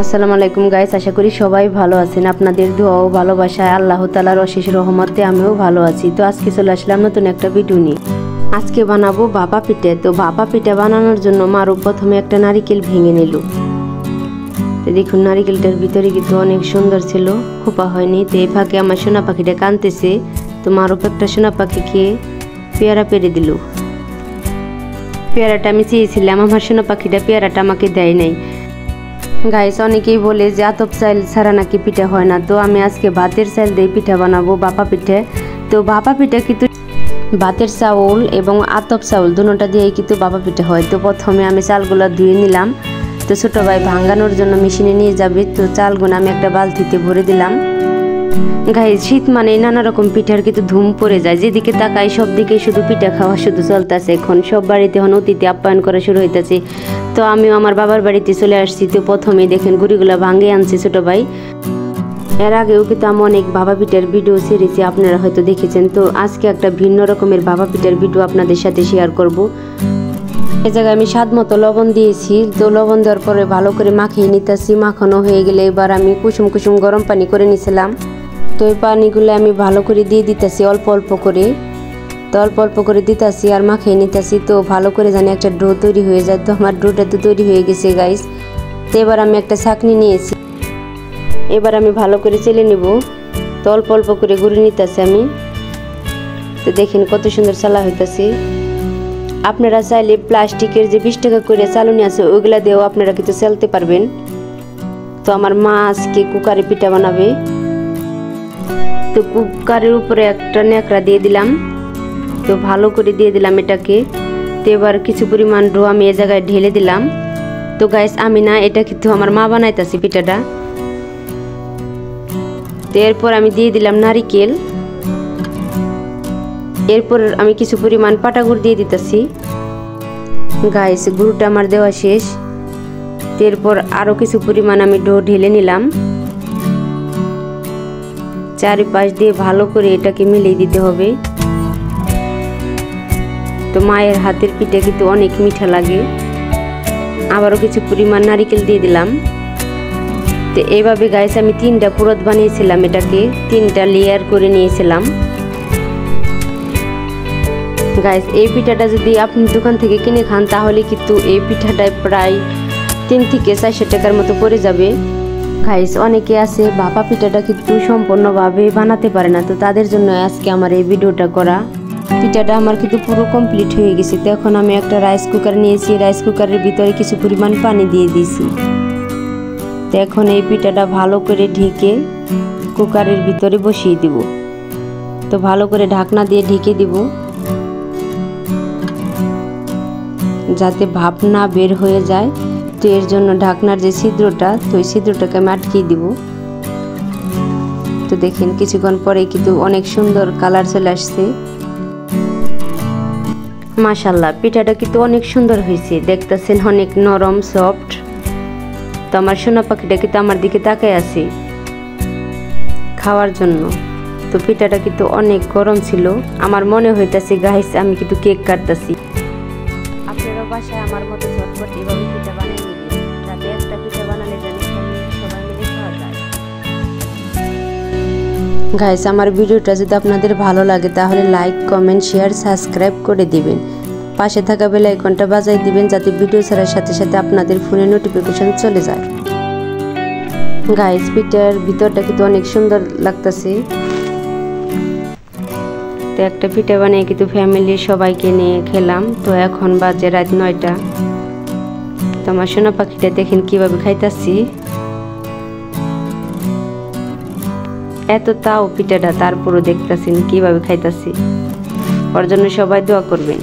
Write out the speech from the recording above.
আসসালামু আলাইকুম গাইস, আশা করি সবাই ভালো আছেন। আপনাদের দোয়া ও ভালোবাসায় আল্লাহ তাআলার অশেষ রহমতে আমিও ভালো আছি। তো আজকে চলে আসলাম নতুন একটা ভিডিও নিয়ে। আজকে বানাবো ভাপা পিঠা। তো ভাপা পিঠা বানানোর জন্য মারু প্রথমে একটা নারিকেল ভেঙে নিল। তো দেখুন নারিকেলটার ভিতরে কিন্তু অনেক সুন্দর ছিল, খোপা হয়নি। তো এই ফাঁকে আমার সোনা পাখিটা কাঁদতেছে। তো মারুপ একটা সোনা পাখিকে পেয়ারা পেরে দিল। পেয়ারাটা আমি চেয়েছিলাম, আমার সোনা পাখিটা পেয়ারাটা আমাকে দেয় নাই। গাইস, অনেকেই বলে যে আতপ চাল ছাড়া নাকি পিঠা হয় না। তো আমি আজকে ভাতের চাল দিয়ে পিঠা বানাবো, ভাপা পিঠা। তো ভাপা পিঠা কিন্তু ভাতের চাউল এবং আতপ চাউল দুটোটা দিয়েই কিন্তু ভাপা পিঠা হয়। তো প্রথমে আমি চালগুলো ধুয়ে নিলাম। তো ছোটো ভাই ভাঙানোর জন্য মেশিনে নিয়ে যাবে। তো চালগুলো আমি একটা বালতিতে ভরে দিলাম। গাইস, শীত মানে নানা রকম পিঠার কিন্তু ধুম পড়ে যায়। যেদিকে তাকাই সব দিকে শুধু পিঠা খাওয়া শুধু চলতেছে। এখন সব বাড়িতে এখন অতিথি আপ্যায়ন করা শুরু হইতেছে। তো আমিও আমার বাবার বাড়িতে চলে আসছি। তো প্রথমেই দেখেন গুড়িগুলা ভাঙে আনছে ছোটো ভাই। এর আগেও কিন্তু আমি অনেক ভাপা পিঠার ভিডিও ছেড়েছি, আপনারা হয়তো দেখেছেন। তো আজকে একটা ভিন্ন রকমের ভাপা পিঠার ভিডিও আপনাদের সাথে শেয়ার করব। এই জায়গায় আমি স্বাদ মতো লবণ দিয়েছি। তো লবণ দেওয়ার পরে ভালো করে মাখিয়ে নিতেছি। মাখানো হয়ে গেলে এবার আমি কুসুম কুসুম গরম পানি করে নিয়েছিলাম। তো এই পানিগুলো আমি ভালো করে দিয়ে দিতেছি অল্প অল্প করে। তো অল্প অল্প করে দিতেছি আর মাখিয়ে নিতেছি। তো ভালো করে জানি একটা ডো তৈরি হয়ে যায়। তো আমার ডোটা তো তৈরি হয়ে গেছে গাইস। তো এবার আমি একটা ছাঁকনি নিয়েছি। এবার আমি ভালো করে চেলে নিব। তো অল্প অল্প করে গুঁড়ি নিতেছি আমি। তো দেখেন কত সুন্দর চালা হইতেছে। আপনারা চাইলে প্লাস্টিকের যে 20 টাকা করে চালনি আছে ওইগুলা দিয়েও আপনারা কিন্তু চালতে পারবেন। তো আমার মা আজকে কুকারে পিঠা বানাবে। তো কুকারের উপরে একটা ন্যাকড়া দিয়ে দিলাম। তো ভালো করে দিয়ে দিলাম এটাকে। তো এবার কিছু পরিমাণ ডো আমি এ জায়গায় ঢেলে দিলাম। তো গাইস, আমি না, এটা কিন্তু আমার মা বানাইতেছে পিঠাটা। তো এরপর আমি দিয়ে দিলাম নারিকেল। এরপর আমি কিছু পরিমাণ পাটা গুড় দিয়ে দিতেছি। গাইস, গুড়টা আমার দেওয়া শেষ। এরপর আরও কিছু পরিমাণ আমি ডো ঢেলে নিলাম। চারিপাশ দিয়ে ভালো করে এটাকে মিলিয়ে দিতে হবে। তো মায়ের হাতের পিঠা কিন্তু অনেক মিঠা লাগে। আবারও কিছু পরিমাণ নারিকেল দিয়ে দিলাম। তো এইভাবে গাইস আমি 3টা পুরত বানিয়েছিলাম, এটাকে 3টা লেয়ার করে নিয়েছিলাম। গাইস, এই পিঠাটা যদি আপনি দোকান থেকে কিনে খান তাহলে কিন্তু এই পিঠাটায় প্রায় 3 থেকে 400 টাকার মতো পড়ে যাবে। গাইস, অনেকে আছে ভাপা পিঠাটা কিন্তু সম্পূর্ণভাবে বানাতে পারে না। তো তাদের জন্য আজকে আমার এই ভিডিওটা করা। পিঠাটা আমার কিন্তু পুরো কমপ্লিট হয়ে গেছে। তো এখন আমি একটা রাইস কুকার নিয়েছি। রাইস কুকারের ভিতরে কিছু পরিমাণ পানি দিয়ে দিয়েছি। তো এখন এই পিঠাটা ভালো করে ঢেকে কুকারের ভিতরে বসিয়ে দিব। তো ভালো করে ঢাকনা দিয়ে ঢেকে দিব যাতে ভাপ না বের হয়ে যায়। তো এর জন্য ঢাকনার যে ছিদ্রটা, তো ওই ছিদ্রটাকে আমি আটকিয়ে দিব। তো দেখেন কিছুক্ষণ পরে কিন্তু অনেক সুন্দর কালার চলে আসছে। মাশাআল্লাহ, পিঠাটা কিন্তু অনেক সুন্দর হয়েছে, দেখতেছেন অনেক নরম সফট। তো আমার সোনা পাখিটা কিন্তু আমার দিকে তাকায় আছে খাওয়ার জন্য। তো পিঠাটা কিন্তু অনেক গরম ছিল। আমার মনে হইতাছে গাইস আমি কিন্তু কেক কাটতেছি। আপনারা বাসায় আমার মতো ঝটপট এভাবে পিঠা বানিয়ে নেবেন, যাতে একটা পিঠা বানালে জানি সবাই মিলে খাওয়া যায়। গাইস, আমার ভিডিওটা যদি আপনাদের ভালো লাগে তাহলে লাইক, কমেন্ট, শেয়ার, সাবস্ক্রাইব করে দিবেন। পাশে থাকা বেল আইকনটা বাজাই দিবেন যাতে ভিডিও ছাড়ার সাথে সাথে আপনাদের ফোনে নোটিফিকেশন চলে যায়। গাইস, পিঠার ভিতরটা কিন্তু অনেক সুন্দর লাগতেছে। তো একটা পিঠা বানিয়ে কিন্তু ফ্যামিলির সবাইকে নিয়ে খেলাম। তো এখন বাজে রাত 9টা। তো আমার সোনা পাখিটা দেখেন কিভাবে খাইতাছি। এত তাও পিঠাটা, তারপরও দেখতেছেন কিভাবে খাইতাছি। ওর জন্য সবাই দোয়া করবেন।